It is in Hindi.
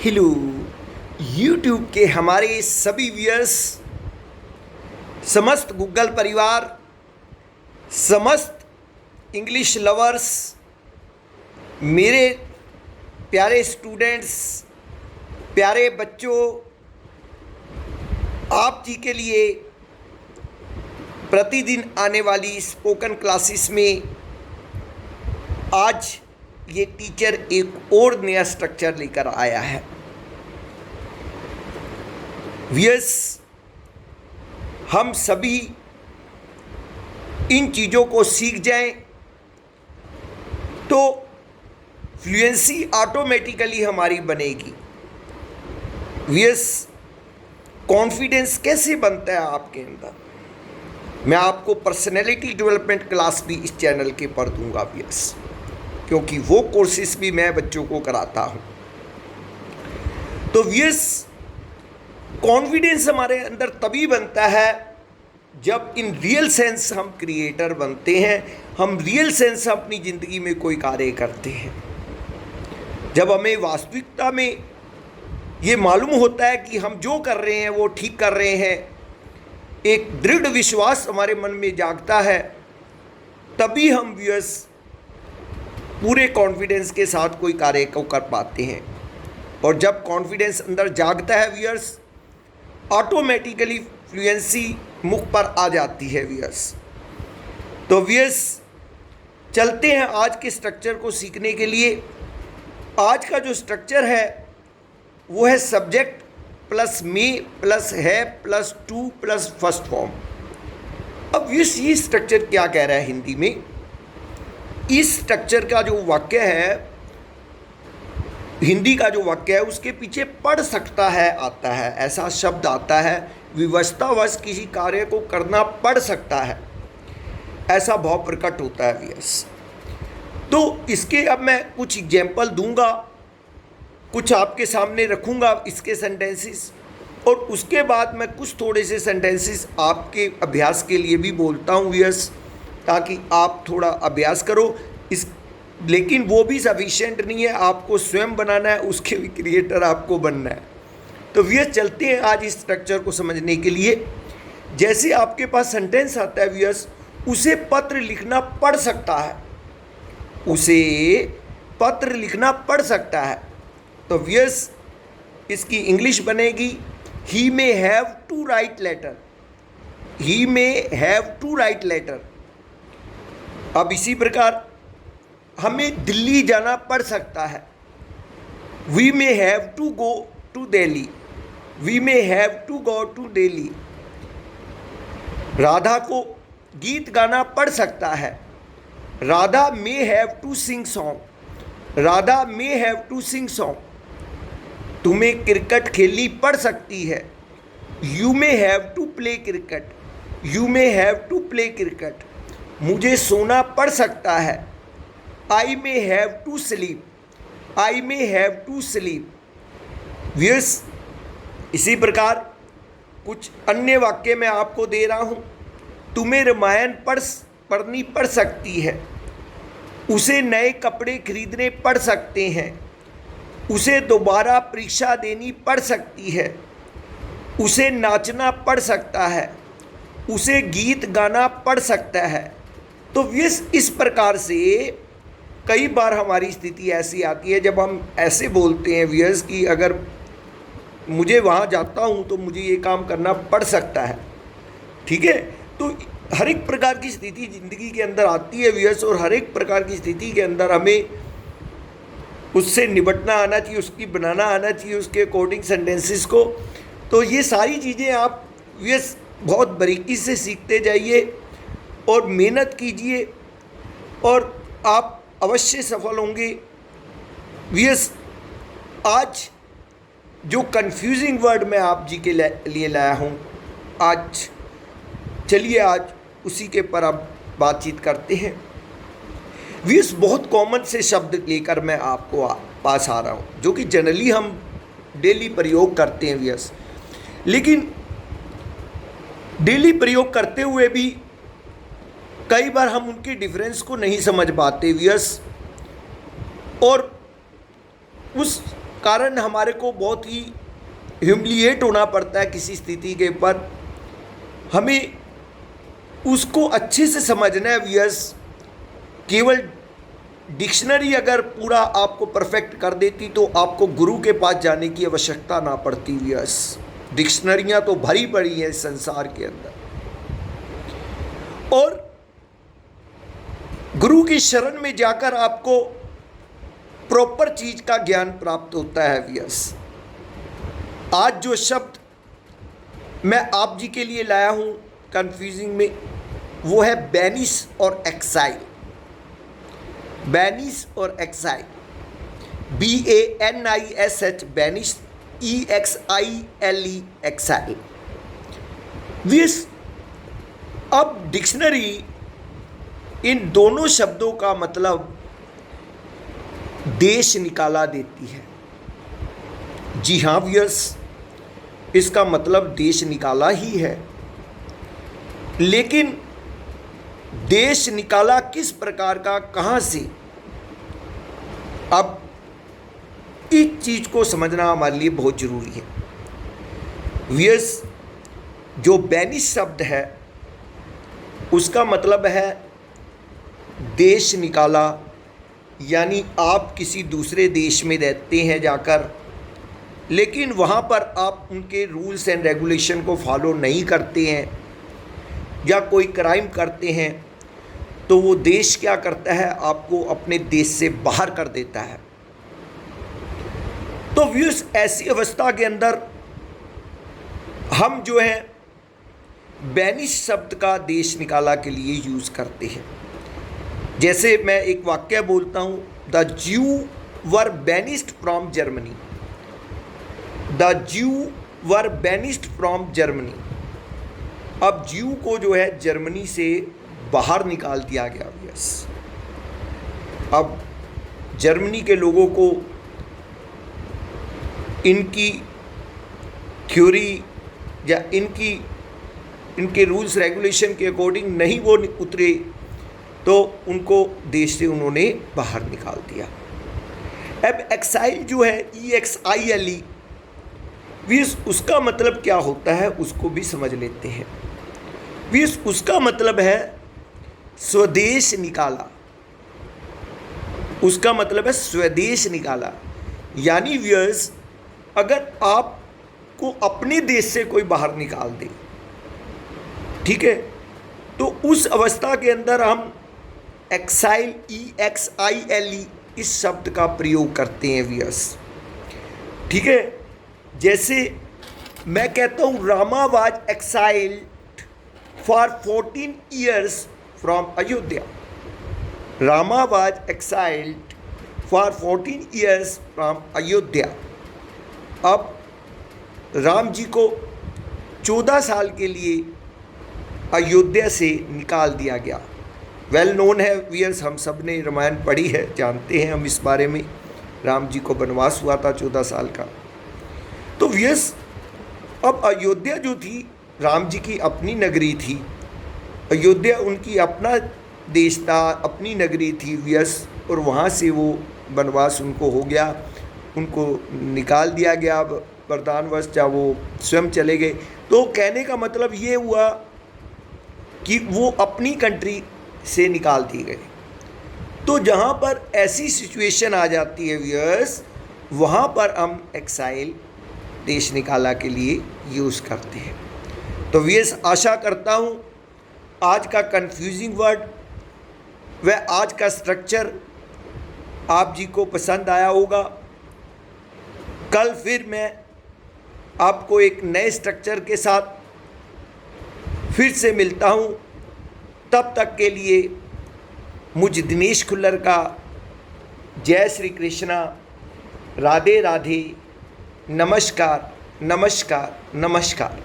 हेलो यूट्यूब के हमारे सभी व्यूअर्स, समस्त गूगल परिवार, समस्त इंग्लिश लवर्स, मेरे प्यारे स्टूडेंट्स, प्यारे बच्चों, आप जी के लिए प्रतिदिन आने वाली स्पोकन क्लासेस में आज ये टीचर एक और नया स्ट्रक्चर लेकर आया है। व्यूअर्स, हम सभी इन चीज़ों को सीख जाएं तो फ्लुएंसी ऑटोमेटिकली हमारी बनेगी। व्यूअर्स, कॉन्फिडेंस कैसे बनता है आपके अंदर, मैं आपको पर्सनैलिटी डेवलपमेंट क्लास भी इस चैनल के पर दूंगा व्यूअर्स, क्योंकि वो कोर्सेस भी मैं बच्चों को कराता हूँ। तो व्यूअर्स, कॉन्फिडेंस हमारे अंदर तभी बनता है जब इन रियल सेंस हम क्रिएटर बनते हैं, हम रियल सेंस अपनी ज़िंदगी में कोई कार्य करते हैं। जब हमें वास्तविकता में ये मालूम होता है कि हम जो कर रहे हैं वो ठीक कर रहे हैं, एक दृढ़ विश्वास हमारे मन में जागता है, तभी हम व्यूअर्स पूरे कॉन्फिडेंस के साथ कोई कार्य को कर पाते हैं। और जब कॉन्फिडेंस अंदर जागता है व्यूअर्स, ऑटोमेटिकली फ्लुएंसी मुख पर आ जाती है व्यूअर्स। तो व्यूअर्स, चलते हैं आज के स्ट्रक्चर को सीखने के लिए। आज का जो स्ट्रक्चर है वो है सब्जेक्ट प्लस में प्लस है plus two plus first form. अब ये स्ट्रक्चर क्या कह रहा है हिंदी में? इस स्ट्रक्चर का जो वाक्य है, हिंदी का जो वाक्य है, उसके पीछे पढ़ सकता है आता है, ऐसा शब्द आता है। विवशतावश किसी कार्य को करना पड़ सकता है, ऐसा भाव प्रकट होता है व्यूअर्स। तो इसके अब मैं कुछ एग्जाम्पल दूंगा, कुछ आपके सामने रखूंगा इसके सेंटेंसेस, और उसके बाद मैं कुछ थोड़े से सेंटेंसेस आपके अभ्यास के लिए भी बोलता हूँ व्यूअर्स, ताकि आप थोड़ा अभ्यास करो। लेकिन वो भी सफिशिएंट नहीं है, आपको स्वयं बनाना है, उसके भी क्रिएटर आपको बनना है। तो व्यूअर्स, चलते हैं आज इस स्ट्रक्चर को समझने के लिए। जैसे आपके पास सेंटेंस आता है व्यूअर्स, उसे पत्र लिखना पड़ सकता है, उसे पत्र लिखना पड़ सकता है। तो व्यूअर्स, इसकी इंग्लिश बनेगी he may have to write letter, he may have to write letter. अब इसी प्रकार हमें दिल्ली जाना पड़ सकता है, we may have to go to Delhi, we may have to go to Delhi. Radha को गीत गाना पड़ सकता है, Radha may have to sing song, Radha may have to sing song. तुम्हें क्रिकेट खेलनी पड़ सकती है, you may have to play cricket, you may have to play cricket. मुझे सोना पड़ सकता है, I may have to sleep, I may have to sleep. Viewers, इसी प्रकार कुछ अन्य वाक्य मैं आपको दे रहा हूँ। तुम्हें रामायण पढ़नी पड़ सकती है, उसे नए कपड़े खरीदने पड़ सकते हैं, उसे दोबारा परीक्षा देनी पड़ सकती है, उसे नाचना पड़ सकता है, उसे गीत गाना पड़ सकता है। तो इस प्रकार से कई बार हमारी स्थिति ऐसी आती है जब हम ऐसे बोलते हैं व्यूअर्स कि अगर मुझे वहाँ जाता हूँ तो मुझे ये काम करना पड़ सकता है, ठीक है। तो हर एक प्रकार की स्थिति ज़िंदगी के अंदर आती है व्यूअर्स, और हर एक प्रकार की स्थिति के अंदर हमें उससे निपटना आना चाहिए, उसकी बनाना आना चाहिए, उसके अकॉर्डिंग सेंटेंसेस को। तो ये सारी चीज़ें आप व्यूअर्स बहुत बारीकी से सीखते जाइए और मेहनत कीजिए, और आप अवश्य सफल होंगे। व्यूअर्स, आज जो कंफ्यूजिंग वर्ड मैं आप जी के लिए लाया हूँ, आज चलिए आज उसी के पर अब बातचीत करते हैं। व्यूअर्स, बहुत कॉमन से शब्द लेकर मैं आपको पास आ रहा हूँ, जो कि जनरली हम डेली प्रयोग करते हैं व्यूअर्स, लेकिन डेली प्रयोग करते हुए भी कई बार हम उनके डिफरेंस को नहीं समझ पाते व्यूअर्स, और उस कारण हमारे को बहुत ही ह्यूमिलिएट होना पड़ता है किसी स्थिति के ऊपर, हमें उसको अच्छे से समझना है व्यूअर्स। केवल डिक्शनरी अगर पूरा आपको परफेक्ट कर देती तो आपको गुरु के पास जाने की आवश्यकता ना पड़ती व्यूअर्स। डिक्शनरियाँ तो भरी पड़ी हैं इस संसार के अंदर, और गुरु की शरण में जाकर आपको प्रॉपर चीज का ज्ञान प्राप्त होता है व्यूअर्स। आज जो शब्द मैं आप जी के लिए लाया हूं कंफ्यूजिंग में, वो है बैनिश और एक्साइल। बैनिश और exile, BANISH banish, EXILE exile. विस अब डिक्शनरी इन दोनों शब्दों का मतलब देश निकाला देती है। जी हाँ व्यूअर्स, इसका मतलब देश निकाला ही है, लेकिन देश निकाला किस प्रकार का, कहाँ से? अब इस चीज को समझना हमारे लिए बहुत जरूरी है व्यूअर्स। जो बैनिश शब्द है उसका मतलब है देश निकाला, यानी आप किसी दूसरे देश में रहते हैं जाकर, लेकिन वहाँ पर आप उनके रूल्स एंड रेगुलेशन को फॉलो नहीं करते हैं या कोई क्राइम करते हैं, तो वो देश क्या करता है, आपको अपने देश से बाहर कर देता है। तो व्यूअर्स, ऐसी अवस्था के अंदर हम जो है बैनिश शब्द का देश निकाला के लिए यूज़ करते हैं। जैसे मैं एक वाक्य बोलता हूँ, द ज्यू वर बैनिस्ड फ्रॉम जर्मनी। द ज्यू वर बैनिस्ड फ्रॉम जर्मनी। अब ज्यू को जो है जर्मनी से बाहर निकाल दिया गया। यस, अब जर्मनी के लोगों को इनकी थ्योरी या इनके रूल्स रेगुलेशन के अकॉर्डिंग नहीं वो उतरे, तो उनको देश से उन्होंने बाहर निकाल दिया। अब एक्साइल जो है EXILE, उसका मतलब क्या होता है उसको भी समझ लेते हैं। उसका मतलब है स्वदेश निकाला। उसका मतलब है स्वदेश निकाला, यानी व्यूअर्स, अगर आपको अपने देश से कोई बाहर निकाल दे, ठीक है, तो उस अवस्था के अंदर हम एक्साइल EXILE इस शब्द का प्रयोग करते हैं व्यूअर्स। ठीक है, जैसे मैं कहता हूँ Rama was exiled for 14 years from Ayodhya. Rama was exiled for 14 years from Ayodhya. अब राम जी को 14 साल के लिए अयोध्या से निकाल दिया गया। वेल नोन है व्यूअर्स, हम सब ने रामायण पढ़ी है, जानते हैं हम इस बारे में। राम जी को वनवास हुआ था 14 साल का। तो व्यूअर्स, अब अयोध्या जो थी राम जी की अपनी नगरी थी, अयोध्या उनकी अपना देश था, अपनी नगरी थी व्यूअर्स, और वहाँ से वो वनवास उनको हो गया, उनको निकाल दिया गया वरदानवश, चाहे वो स्वयं चले गए। तो कहने का मतलब ये हुआ कि वो अपनी कंट्री से निकाल दिए गए। तो जहाँ पर ऐसी सिचुएशन आ जाती है व्यूअर्स, वहाँ पर हम एक्साइल देश निकाला के लिए यूज़ करते हैं। तो व्यूअर्स, आशा करता हूँ आज का कंफ्यूजिंग वर्ड व आज का स्ट्रक्चर आप जी को पसंद आया होगा। कल फिर मैं आपको एक नए स्ट्रक्चर के साथ फिर से मिलता हूँ। तब तक के लिए मुझ दिनेश खुल्लर का जय श्री कृष्णा, राधे राधे, नमस्कार नमस्कार नमस्कार।